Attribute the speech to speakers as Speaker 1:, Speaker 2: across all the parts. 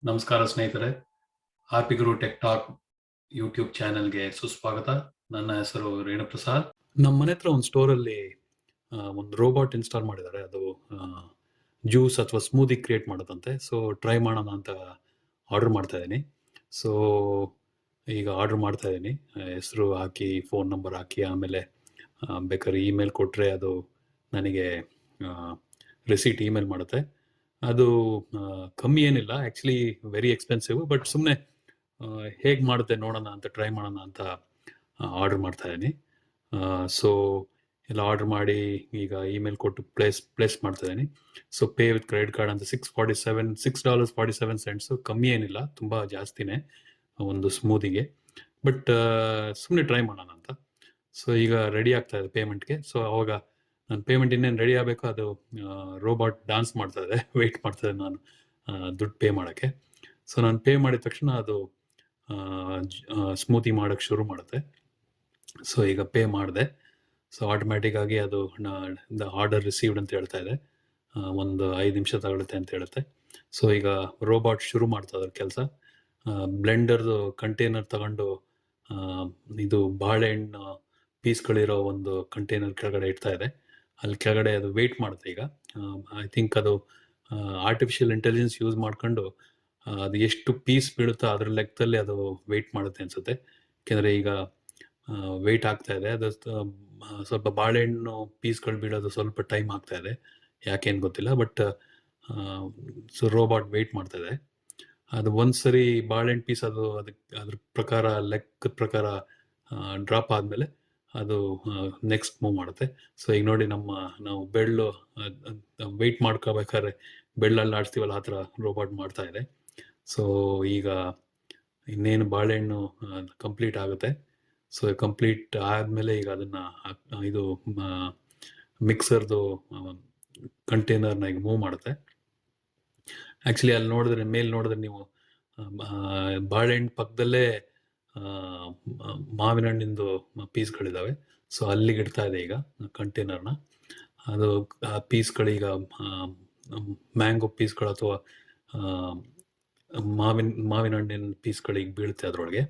Speaker 1: ನಮಸ್ಕಾರ ಸ್ನೇಹಿತರೆ, ಹ್ಯಾಪಿ ಗುರು tech talk YouTube ಚಾನೆಲ್ಗೆ ಸುಸ್ವಾಗತ. ನನ್ನ ಹೆಸರು ರೇಣುಪ್ರಸಾದ್. ನಮ್ಮ ಮನೆ ಹತ್ರ ಒಂದು ಸ್ಟೋರಲ್ಲಿ ಒಂದು ರೋಬೋಟ್ ಇನ್ಸ್ಟಾಲ್ ಮಾಡಿದ್ದಾರೆ. ಅದು ಜ್ಯೂಸ್ ಅಥವಾ ಸ್ಮೂದಿ ಕ್ರಿಯೇಟ್ ಮಾಡೋದಂತೆ. ಸೊ ಟ್ರೈ ಮಾಡೋಣ ಅಂತ ಆರ್ಡರ್ ಮಾಡ್ತಾ ಇದ್ದೀನಿ. ಸೊ ಈಗ ಆರ್ಡರ್ ಮಾಡ್ತಾ ಇದ್ದೀನಿ, ಹೆಸರು ಹಾಕಿ, ಫೋನ್ ನಂಬರ್ ಹಾಕಿ, ಆಮೇಲೆ ಬೇಕಾದ್ರೆ ಇಮೇಲ್ ಕೊಟ್ಟರೆ ಅದು ನನಗೆ ರಿಸೀಟ್ ಇಮೇಲ್ ಮಾಡುತ್ತೆ. ಅದು ಕಮ್ಮಿ ಏನಿಲ್ಲ, ಆ್ಯಕ್ಚುಲಿ ವೆರಿ ಎಕ್ಸ್ಪೆನ್ಸಿವ್, ಬಟ್ ಸುಮ್ಮನೆ ಹೇಗೆ ಮಾಡುತ್ತೆ ನೋಡೋಣ ಅಂತ, ಟ್ರೈ ಮಾಡೋಣ ಅಂತ ಆರ್ಡರ್ ಮಾಡ್ತಾ ಇದ್ದೀನಿ. ಸೊ ಎಲ್ಲ ಆರ್ಡರ್ ಮಾಡಿ ಈಗ ಇಮೇಲ್ ಕೊಟ್ಟು ಪ್ಲೇಸ್ ಮಾಡ್ತಾ ಇದ್ದೀನಿ. So pay with credit card ಅಂತ $6.47. ಕಮ್ಮಿ ಏನಿಲ್ಲ, ತುಂಬ ಜಾಸ್ತಿನೇ ಒಂದು ಸ್ಮೂದಿಗೆ, ಬಟ್ ಸುಮ್ಮನೆ ಟ್ರೈ ಮಾಡೋಣ ಅಂತ. ಸೊ ಈಗ ರೆಡಿ ಆಗ್ತಾ ಇದೆ ಪೇಮೆಂಟ್ಗೆ. ಸೊ ಅವಾಗ ನನ್ನ ಪೇಮೆಂಟ್ ಇನ್ನೇನು ರೆಡಿ ಆಗಬೇಕು, ಅದು ರೋಬೋಟ್ ಡಾನ್ಸ್ ಮಾಡ್ತಾ ಇದೆ, ವೆಯ್ಟ್ ಮಾಡ್ತಾ ಇದೆ ನಾನು ದುಡ್ಡು ಪೇ ಮಾಡೋಕ್ಕೆ. ಸೊ ನಾನು ಪೇ ಮಾಡಿದ ತಕ್ಷಣ ಅದು ಸ್ಮೂತಿ ಮಾಡೋಕ್ಕೆ ಶುರು ಮಾಡುತ್ತೆ. ಸೊ ಈಗ ಪೇ ಮಾಡಿದೆ. ಸೊ ಆಟೋಮ್ಯಾಟಿಕ್ಕಾಗಿ ಅದು ದ ಆರ್ಡರ್ ರಿಸೀವ್ಡ್ ಅಂತ ಹೇಳ್ತಾ ಇದೆ. ಒಂದು 5 ನಿಮಿಷ ತಗೊಳುತ್ತೆ ಅಂತ ಹೇಳುತ್ತೆ. ಸೊ ಈಗ ರೋಬೋಟ್ ಶುರು ಮಾಡ್ತಾ ಇದ್ದಾರೆ ಕೆಲಸ. ಬ್ಲೆಂಡರ್ದು ಕಂಟೈನರ್ ತಗೊಂಡು ಇದು ಬಾಳೆಹಣ್ಣು ಪೀಸ್ಗಳಿರೋ ಒಂದು ಕಂಟೈನರ್ ಕೆಳಗಡೆ ಇಡ್ತಾ ಇದೆ. ಅಲ್ಲಿ ಕೆಳಗಡೆ ಅದು ವೆಯ್ಟ್ ಮಾಡುತ್ತೆ. ಈಗ ಐ ಥಿಂಕ್ ಅದು ಆರ್ಟಿಫಿಷಿಯಲ್ ಇಂಟೆಲಿಜೆನ್ಸ್ ಯೂಸ್ ಮಾಡ್ಕೊಂಡು ಅದು ಎಷ್ಟು ಪೀಸ್ ಬೀಳುತ್ತೋ ಅದ್ರ ಲೆಕ್ಕದಲ್ಲಿ ಅದು ವೆಯ್ಟ್ ಮಾಡುತ್ತೆ ಅನಿಸುತ್ತೆ. ಯಾಕೆಂದರೆ ಈಗ ವೆಯ್ಟ್ ಆಗ್ತಾ ಇದೆ, ಅದು ಸ್ವಲ್ಪ ಬಾಳೆಹಣ್ಣು ಪೀಸ್ಗಳು ಬೀಳೋದು ಸ್ವಲ್ಪ ಟೈಮ್ ಆಗ್ತಾ ಇದೆ, ಯಾಕೇನು ಗೊತ್ತಿಲ್ಲ. ಬಟ್ ಸೊ ರೋಬೋಟ್ ವೆಯ್ಟ್ ಮಾಡ್ತಾ ಇದೆ. ಅದು ಒಂದ್ಸರಿ ಬಾಳೆಹಣ್ಣು ಪೀಸ್ ಅದು ಅದ್ರ ಪ್ರಕಾರ, ಲೆಕ್ಕದ ಪ್ರಕಾರ ಡ್ರಾಪ್ ಆದಮೇಲೆ ಅದು ನೆಕ್ಸ್ಟ್ ಮೂವ್ ಮಾಡುತ್ತೆ. ಸೊ ಈಗ ನೋಡಿ, ನಾವು ಬೆಳ್ಳು ವೆಯ್ಟ್ ಮಾಡ್ಕೋಬೇಕಾದ್ರೆ ಬೆಳ್ಳಲ್ಲಿ ಆಡಿಸ್ತೀವಲ್ಲ, ಆ ಥರ ರೋಬೋಟ್ ಮಾಡ್ತಾ ಇದೆ. ಸೊ ಈಗ ಇನ್ನೇನು ಬಾಳೆಹಣ್ಣು ಕಂಪ್ಲೀಟ್ ಆಗುತ್ತೆ. ಸೊ ಕಂಪ್ಲೀಟ್ ಆದಮೇಲೆ ಈಗ ಅದನ್ನು ಇದು ಮಿಕ್ಸರ್ದು ಕಂಟೈನರ್ನ ಈಗ ಮೂವ್ ಮಾಡುತ್ತೆ. ಆ್ಯಕ್ಚುಲಿ ಅಲ್ಲಿ ನೋಡಿದ್ರೆ, ಮೇಲೆ ನೋಡಿದ್ರೆ ನೀವು ಬಾಳೆಹಣ್ಣು ಪಕ್ಕದಲ್ಲೇ ಮಾವಿನ ಹಣ್ಣಿಂದು ಪೀಸ್ಗಳಿದ್ದಾವೆ. ಸೊ ಅಲ್ಲಿಗೆ ಇಡ್ತಾ ಇದೆ ಈಗ ಕಂಟೈನರ್ನ. ಅದು ಆ ಪೀಸ್ಗಳೀಗ ಮ್ಯಾಂಗೋ ಪೀಸ್ಗಳು ಅಥವಾ ಮಾವಿನ ಹಣ್ಣಿನ ಪೀಸ್ಗಳಿಗೆ ಬೀಳುತ್ತೆ ಅದರೊಳಗೆ.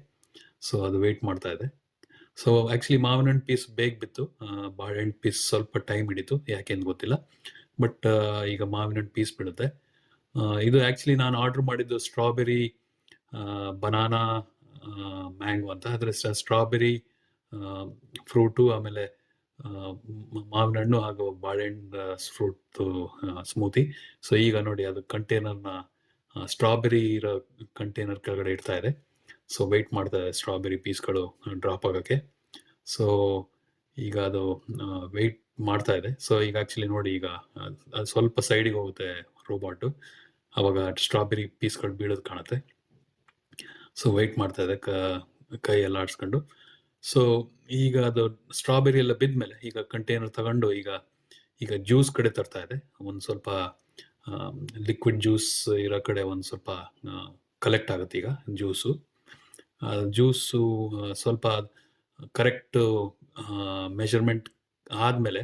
Speaker 1: ಸೊ ಅದು ವೆಯ್ಟ್ ಮಾಡ್ತಾ ಇದೆ. ಸೊ ಆ್ಯಕ್ಚುಲಿ ಮಾವಿನ ಹಣ್ಣು ಪೀಸ್ ಬೇಗ ಬಿತ್ತು, ಬಾಳೆಹಣ್ಣು ಪೀಸ್ ಸ್ವಲ್ಪ ಟೈಮ್ ಹಿಡಿತು, ಯಾಕೆಂದು ಗೊತ್ತಿಲ್ಲ. ಬಟ್ ಈಗ ಮಾವಿನ ಹಣ್ಣು ಪೀಸ್ ಬೀಳುತ್ತೆ. ಇದು ಆ್ಯಕ್ಚುಲಿ ನಾನು ಆರ್ಡ್ರ್ ಮಾಡಿದ್ದು ಸ್ಟ್ರಾಬೆರಿ, ಬನಾನಾ, ಮ್ಯಾಂಗೋ ಅಂತ. ಆದರೆ ಸ್ಟ್ರಾಬೆರಿ ಫ್ರೂಟು, ಆಮೇಲೆ ಮಾವಿನ ಹಣ್ಣು ಹಾಗೂ ಬಾಳೆಹಣ್ಣು ಫ್ರೂಟ್ ಸ್ಮೂತಿ. ಸೊ ಈಗ ನೋಡಿ, ಅದು ಕಂಟೈನರ್ನ ಸ್ಟ್ರಾಬೆರಿ ಇರೋ ಕಂಟೈನರ್ ಕೆಳಗಡೆ ಇಡ್ತಾ ಇದೆ. ಸೊ ವೆಯ್ಟ್ ಮಾಡ್ತಾ ಇದೆ ಸ್ಟ್ರಾಬೆರಿ ಪೀಸ್ಗಳು ಡ್ರಾಪ್ ಆಗೋಕ್ಕೆ. ಸೊ ಈಗ ಅದು ವೆಯ್ಟ್ ಮಾಡ್ತಾ ಇದೆ. ಸೊ ಈಗ ಆ್ಯಕ್ಚುಲಿ ನೋಡಿ, ಈಗ ಅದು ಸ್ವಲ್ಪ ಸೈಡಿಗೆ ಹೋಗುತ್ತೆ ರೋಬೋಟು, ಆವಾಗ ಸ್ಟ್ರಾಬೆರಿ ಪೀಸ್ಗಳು ಬೀಳೋದು ಕಾಣುತ್ತೆ. ಸೊ ವೆಯ್ಟ್ ಮಾಡ್ತಾ ಇದೆ ಕೈ ಎಲ್ಲ ಆಡಿಸ್ಕೊಂಡು. ಸೊ ಈಗ ಅದು ಸ್ಟ್ರಾಬೆರಿ ಎಲ್ಲ ಬಿದ್ದ ಈಗ ಕಂಟೈನರ್ ತಗೊಂಡು ಈಗ ಜ್ಯೂಸ್ ಕಡೆ ತರ್ತಾ ಇದೆ. ಒಂದು ಸ್ವಲ್ಪ ಲಿಕ್ವಿಡ್ ಜ್ಯೂಸ್ ಇರೋ ಕಡೆ ಒಂದು ಸ್ವಲ್ಪ ಕಲೆಕ್ಟ್ ಆಗುತ್ತೆ ಈಗ ಜ್ಯೂಸು. ಸ್ವಲ್ಪ ಕರೆಕ್ಟ್ ಮೆಷರ್ಮೆಂಟ್ ಆದಮೇಲೆ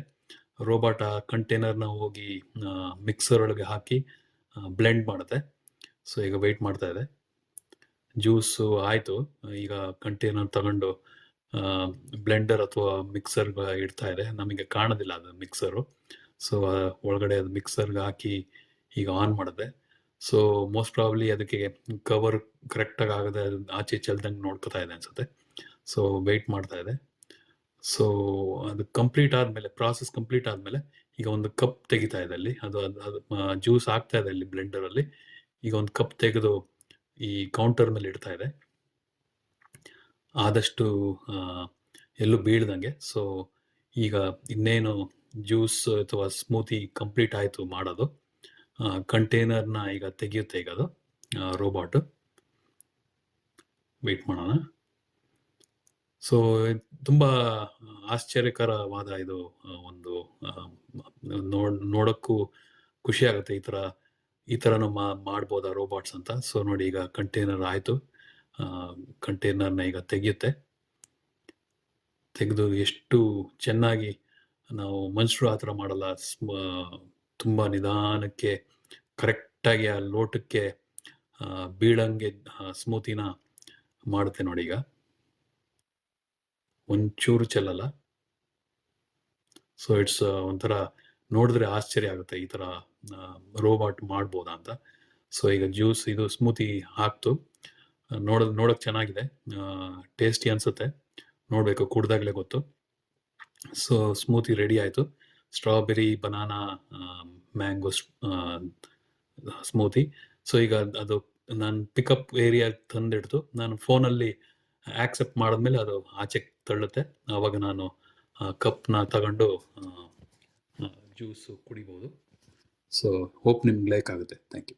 Speaker 1: ರೋಬೋಟ್ ಆ ಕಂಟೈನರ್ನ ಹೋಗಿ ಮಿಕ್ಸರ್ ಒಳಗೆ ಹಾಕಿ ಬ್ಲೆಂಡ್ ಮಾಡುತ್ತೆ. ಸೊ ಈಗ ವೆಯ್ಟ್ ಮಾಡ್ತಾ ಇದೆ. ಜ್ಯೂಸು ಆಯಿತು. ಈಗ ಕಂಟೈನರ್ ತಗೊಂಡು ಬ್ಲೆಂಡರ್ ಅಥವಾ ಮಿಕ್ಸರ್ಗೆ ಇಡ್ತಾ ಇದೆ. ನಮಗೆ ಕಾಣೋದಿಲ್ಲ ಅದು ಮಿಕ್ಸರು. ಸೊ ಒಳಗಡೆ ಅದು ಮಿಕ್ಸರ್ಗೆ ಹಾಕಿ ಈಗ ಆನ್ ಮಾಡಿದೆ. ಸೊ ಮೋಸ್ಟ್ ಪ್ರಾಬ್ಲಿ ಅದಕ್ಕೆ ಕವರ್ ಕರೆಕ್ಟಾಗಿ ಆಗದೆ ಆಚೆ ಚೆಲ್ದಂಗೆ ನೋಡ್ಕೋತಾ ಇದೆ ಅನಿಸುತ್ತೆ. ಸೊ ವೆಯ್ಟ್ ಮಾಡ್ತಾ ಇದೆ. ಸೊ ಅದು ಕಂಪ್ಲೀಟ್ ಆದಮೇಲೆ, ಪ್ರಾಸೆಸ್ ಕಂಪ್ಲೀಟ್ ಆದಮೇಲೆ ಈಗ ಒಂದು ಕಪ್ ತೆಗಿತಾ ಇದೆ ಅಲ್ಲಿ. ಅದು ಜ್ಯೂಸ್ ಆಗ್ತಾ ಇದೆ ಅಲ್ಲಿ ಬ್ಲೆಂಡರಲ್ಲಿ. ಈಗ ಒಂದು ಕಪ್ ತೆಗೆದು ಈ ಕೌಂಟರ್ ಮೇಲೆ ಇಡ್ತಾ ಇದೆ, ಆದಷ್ಟು ಎಲ್ಲೂ ಬೀಳ್ದಂಗೆ. ಸೊ ಈಗ ಇನ್ನೇನು ಜ್ಯೂಸ್ ಅಥವಾ ಸ್ಮೂತಿ ಕಂಪ್ಲೀಟ್ ಆಯಿತು ಮಾಡೋದು. ಕಂಟೈನರ್ನ ಈಗ ತೆಗೆಯುತ್ತೆ ಈಗ ಅದು ರೋಬೋಟು. ವೆಯ್ಟ್ ಮಾಡೋಣ. ಸೊ ತುಂಬ ಆಶ್ಚರ್ಯಕರವಾದ ಇದು ಒಂದು ನೋಡೋಕ್ಕೂ ಖುಷಿ ಆಗುತ್ತೆ. ಈ ಥರನೂ ಮಾಡ್ಬೋದಾ ರೋಬೋಟ್ಸ್ ಅಂತ. ಸೊ ನೋಡಿ, ಈಗ ಕಂಟೈನರ್ ಆಯಿತು. ಕಂಟೈನರ್ನ ಈಗ ತೆಗೆಯುತ್ತೆ. ತೆಗೆದು ಎಷ್ಟು ಚೆನ್ನಾಗಿ, ನಾವು ಮನುಷ್ಯರು ಆ ಥರ ಮಾಡಲ್ಲ, ತುಂಬ ನಿಧಾನಕ್ಕೆ ಕರೆಕ್ಟಾಗಿ ಆ ಲೋಟಕ್ಕೆ ಬೀಳಂಗೆ ಸ್ಮೂತಿನ ಮಾಡುತ್ತೆ ನೋಡಿ. ಈಗ ಒಂಚೂರು ಚೆಲ್ಲಲ್ಲ. ಸೊ ಇಟ್ಸ್ ಒಂಥರ ನೋಡಿದ್ರೆ ಆಶ್ಚರ್ಯ ಆಗುತ್ತೆ, ಈ ಥರ ರೋಬೋಟ್ ಮಾಡ್ಬೋದಾ ಅಂತ. ಸೊ ಈಗ ಜ್ಯೂಸ್ ಇದು ಸ್ಮೂತಿ ಹಾಕ್ತು, ನೋಡೋಕೆ ಚೆನ್ನಾಗಿದೆ, ಟೇಸ್ಟಿ ಅನಿಸುತ್ತೆ. ನೋಡಬೇಕು, ಕುಡ್ದಾಗಲೇ ಗೊತ್ತು. ಸೊ ಸ್ಮೂತಿ ರೆಡಿ ಆಯಿತು. Strawberry, banana, mango smoothie. So ಈಗ ಅದು ನಾನು ಪಿಕಪ್ ಏರಿಯಾ ತಂದಿಡ್ತು. ನಾನು ಫೋನಲ್ಲಿ ಆಕ್ಸೆಪ್ಟ್ ಮಾಡಿದ್ಮೇಲೆ ಅದು ಆಚೆಗೆ ತಳ್ಳುತ್ತೆ. ಆವಾಗ ನಾನು ಕಪ್ನ ತಗೊಂಡು ಜ್ಯೂಸು ಕುಡಿಬೋದು. ಸೊ ಹೋಪ್ ನಿಮ್ಗೆ ಲೈಕ್ ಆಗುತ್ತೆ. Thank you.